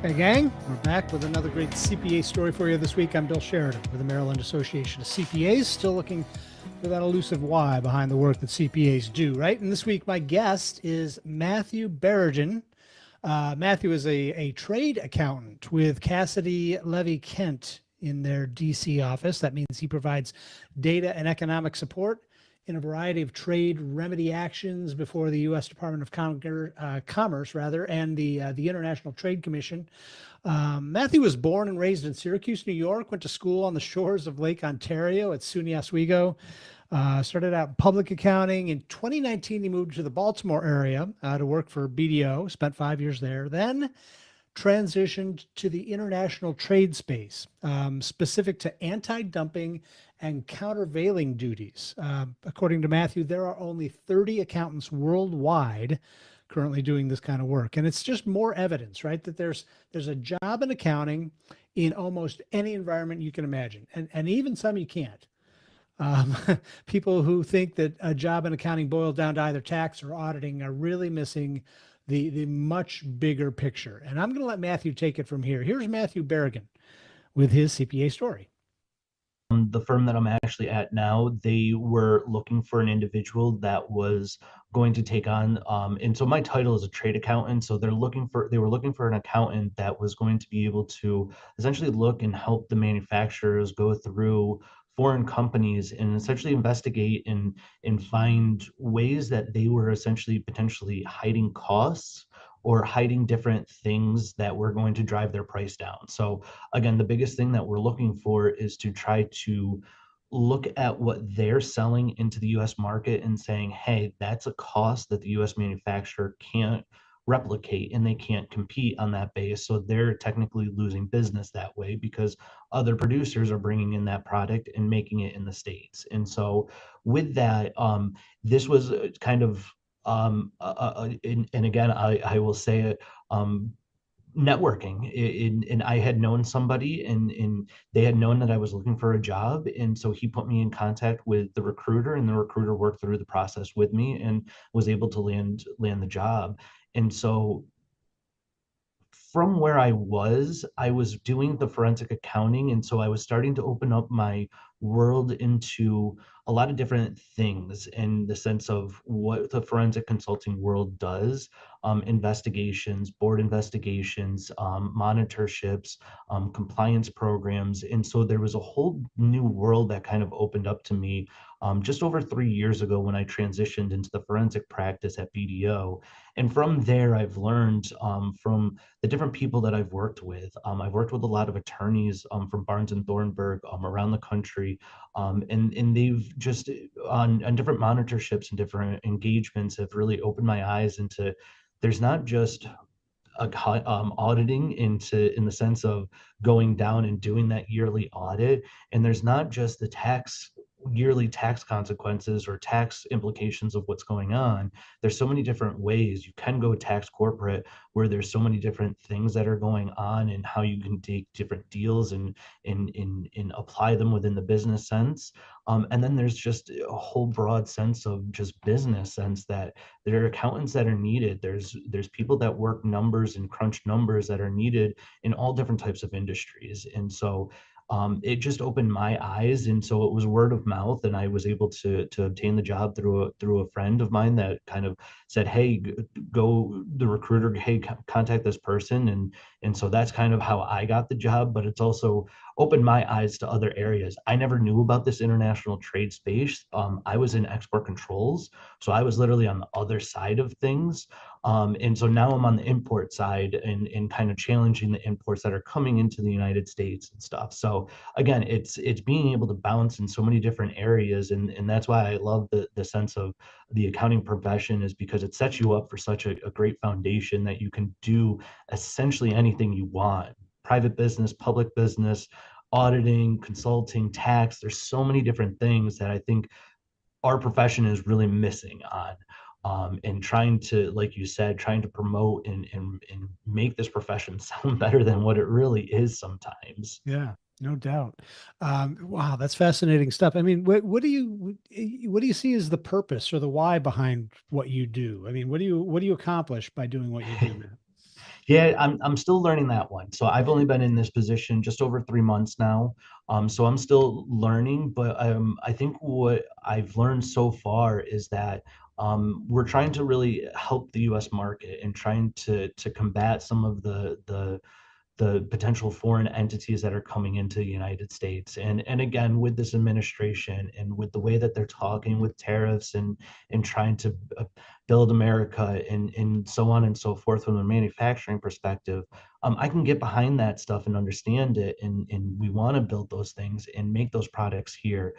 Hey, gang, we're back with another great CPA story for you this week. I'm Bill Sheridan with the Maryland Association of CPAs, still looking for that elusive why behind the work that CPAs do, right? And this week, my guest is Matthew Berrigan. Matthew is a trade accountant with Cassidy Levy Kent in their DC office. That means he provides data and economic support in a variety of trade remedy actions before the U.S. Department of Commerce, and the International Trade Commission. Matthew was born and raised in Syracuse, New York. Went to school on the shores of Lake Ontario at SUNY Oswego. Started out in public accounting. In 2019, he moved to the Baltimore area to work for BDO. Spent 5 years there. Then transitioned to the international trade space, specific to anti-dumping and countervailing duties. According to Matthew, there are only 30 accountants worldwide currently doing this kind of work. And it's just more evidence, right, that there's a job in accounting in almost any environment you can imagine, and even some you can't. Um, People who think that a job in accounting boils down to either tax or auditing are really missing the much bigger picture. And I'm going to let Matthew take it from here. Here's Matthew Berrigan with his CPA story. The firm that I'm actually at now, they were looking for an individual that was going to take on, and so my title is a trade accountant. So they were looking for an accountant that was going to be able to essentially look and help the manufacturers go through foreign companies and essentially investigate and find ways that they were essentially potentially hiding costs or hiding different things that were going to drive their price down. So again, the biggest thing that we're looking for is to try to look at what they're selling into the US market and saying, hey, that's a cost that the US manufacturer can't replicate and they can't compete on that base. So they're technically losing business that way because other producers are bringing in that product and making it in the States. And so with that, this was kind of, and again, I will say it, networking and I had known somebody and they had known that I was looking for a job, and so he put me in contact with the recruiter, and the recruiter worked through the process with me and was able to land the job. And so from where I was doing the forensic accounting. And so I was starting to open up my world into a lot of different things in the sense of what the forensic consulting world does, investigations, board investigations, monitorships, compliance programs. And so there was a whole new world that kind of opened up to me just over 3 years ago when I transitioned into the forensic practice at BDO. And from there, I've learned from the different people that I've worked with. I've worked with a lot of attorneys from Barnes and Thornburg around the country, and they've just on different monitorships and different engagements have really opened my eyes into there's not just auditing in the sense of going down and doing that yearly audit, and there's not just the yearly tax consequences or tax implications of what's going on. There's so many different ways you can go tax corporate, where there's so many different things that are going on and how you can take different deals and apply them within the business sense. And then there's just a whole broad sense of just business sense that there are accountants that are needed. There's people that work numbers and crunch numbers that are needed in all different types of industries. And so it just opened my eyes, and so it was word of mouth, and I was able to obtain the job through a friend of mine that kind of said, "Hey, go the recruiter, hey, contact this person," and so that's kind of how I got the job. But it's also opened my eyes to other areas. I never knew about this international trade space. I was in export controls, so I was literally on the other side of things. And so now I'm on the import side and kind of challenging the imports that are coming into the United States and stuff. So again, it's being able to bounce in so many different areas. And that's why I love the sense of the accounting profession, is because it sets you up for such a great foundation that you can do essentially anything you want. Private business, public business, auditing, consulting, tax. There's so many different things that I think our profession is really missing on. And trying to, like you said, trying to promote and make this profession sound better than what it really is sometimes. Yeah, no doubt. Wow, that's fascinating stuff. I mean, what do you see as the purpose or the why behind what you do? I mean, what do you accomplish by doing what you do, man? Yeah, I'm still learning that one. So I've only been in this position just over 3 months now. So I'm still learning, but I think what I've learned so far is that we're trying to really help the U.S. market and trying to combat some of the potential foreign entities that are coming into the United States. And again, with this administration and with the way that they're talking with tariffs and trying to build America and so on and so forth from a manufacturing perspective, I can get behind that stuff and understand it. And we want to build those things and make those products here.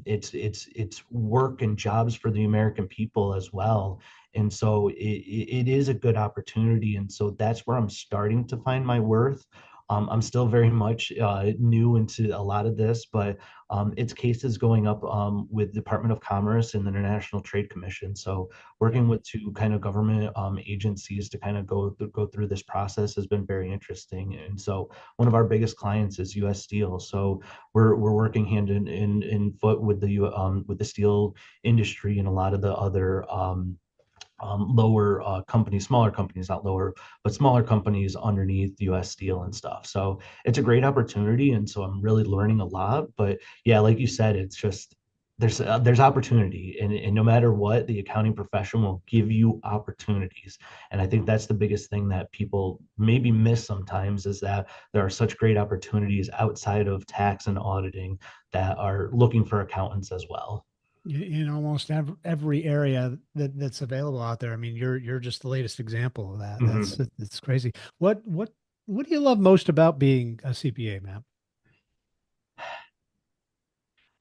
It's work and jobs for the American people as well. And so it is a good opportunity. And so that's where I'm starting to find my worth. I'm still very much new into a lot of this, but it's cases going up with Department of Commerce and the International Trade Commission. So working with two kind of government agencies to kind of go through this process has been very interesting. And so one of our biggest clients is U.S. Steel. So we're working hand in foot with the steel industry and a lot of the other lower companies, smaller companies, not lower, but smaller companies underneath US Steel and stuff. So it's a great opportunity. And so I'm really learning a lot. But yeah, like you said, it's just there's opportunity and no matter what, the accounting profession will give you opportunities. And I think that's the biggest thing that people maybe miss sometimes is that there are such great opportunities outside of tax and auditing that are looking for accountants as well. In almost every area that's available out there. I mean, you're just the latest example of that. Mhm. That's crazy. What do you love most about being a CPA, man?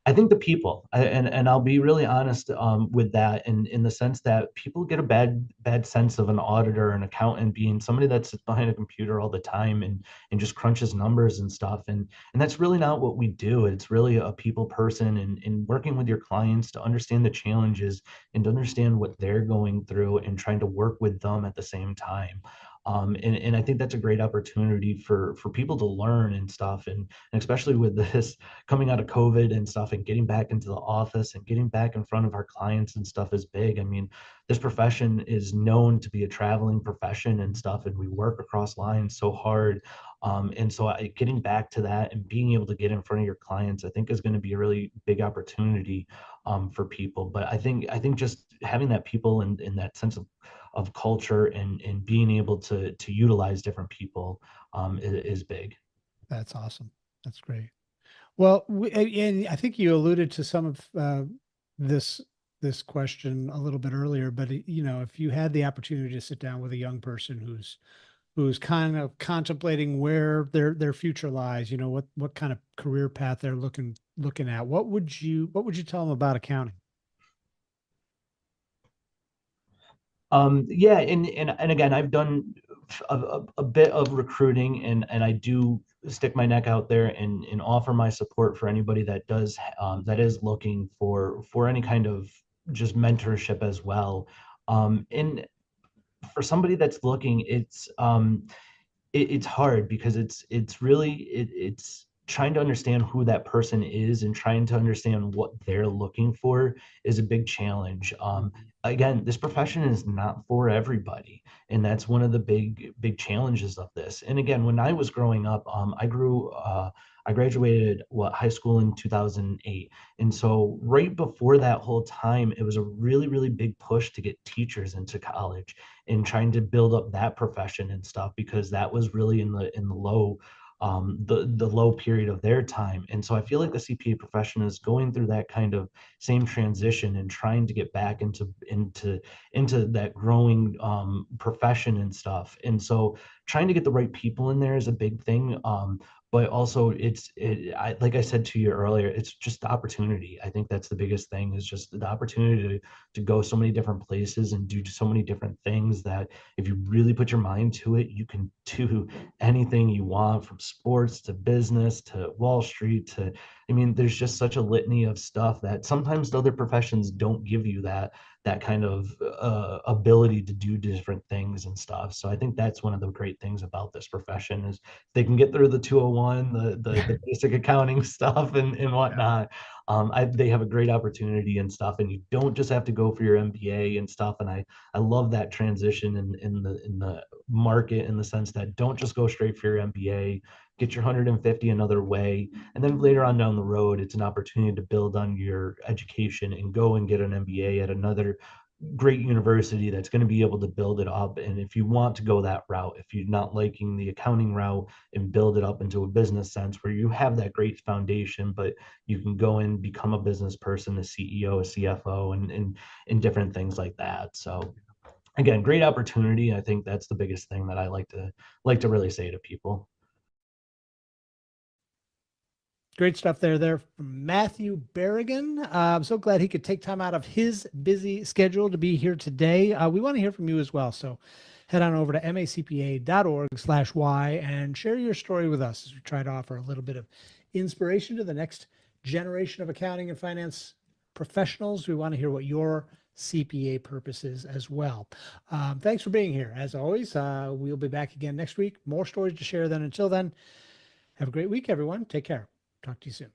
I think the people, and I'll be really honest with that, in the sense that people get a bad sense of an auditor, an accountant being somebody that sits behind a computer all the time and just crunches numbers and stuff, and that's really not what we do. It's really a people person, and working with your clients to understand the challenges and to understand what they're going through and trying to work with them at the same time. And I think that's a great opportunity for people to learn and stuff, and especially with this coming out of COVID and stuff and getting back into the office and getting back in front of our clients and stuff is big. I mean, this profession is known to be a traveling profession and stuff, and we work across lines so hard. And so getting back to that and being able to get in front of your clients, I think is going to be a really big opportunity for people. But I think just having that people and that sense of culture and being able to utilize different people is big. That's awesome. That's great. Well, and I think you alluded to some of this this question a little bit earlier, but if you had the opportunity to sit down with a young person who's kind of contemplating where their future lies, what kind of career path they're looking at, what would you tell them about accounting? Yeah, and again, I've done a bit of recruiting, and I do stick my neck out there and offer my support for anybody that is looking for any kind of just mentorship as well. And for somebody that's looking, it's hard because it's trying to understand who that person is and trying to understand what they're looking for is a big challenge. Again, this profession is not for everybody, and that's one of the big challenges of this. And again, when I was growing up, I graduated high school in 2008, and so right before that whole time, it was a really big push to get teachers into college and trying to build up that profession and stuff because that was really in the low the low period of their time. And so I feel like the CPA profession is going through that kind of same transition and trying to get back into that growing profession and stuff. And so trying to get the right people in there is a big thing. But also like I said to you earlier, it's just the opportunity. I think that's the biggest thing is just the opportunity to go so many different places and do so many different things that if you really put your mind to it, you can do anything you want from sports to business to Wall Street I mean, there's just such a litany of stuff that sometimes other professions don't give you that kind of ability to do different things and stuff. So I think that's one of the great things about this profession is they can get through the 201, the basic accounting stuff and Yeah. whatnot. They have a great opportunity and stuff, and you don't just have to go for your MBA and stuff. And I love that transition in the market in the sense that don't just go straight for your MBA, get your 150 another way, and then later on down the road, it's an opportunity to build on your education and go and get an MBA at another great university that's going to be able to build it up. And if you want to go that route, if you're not liking the accounting route and build it up into a business sense where you have that great foundation, but you can go and become a business person, a CEO, a CFO, and different things like that. So again, great opportunity. I think that's the biggest thing that I like to really say to people. Great stuff there from Matthew Berrigan. I'm so glad he could take time out of his busy schedule to be here today. We want to hear from you as well. So head on over to macpa.org/y and share your story with us as we try to offer a little bit of inspiration to the next generation of accounting and finance professionals. We want to hear what your CPA purpose is as well. Thanks for being here. As always, we'll be back again next week. More stories to share then. Until then, have a great week, everyone. Take care. Talk to you soon.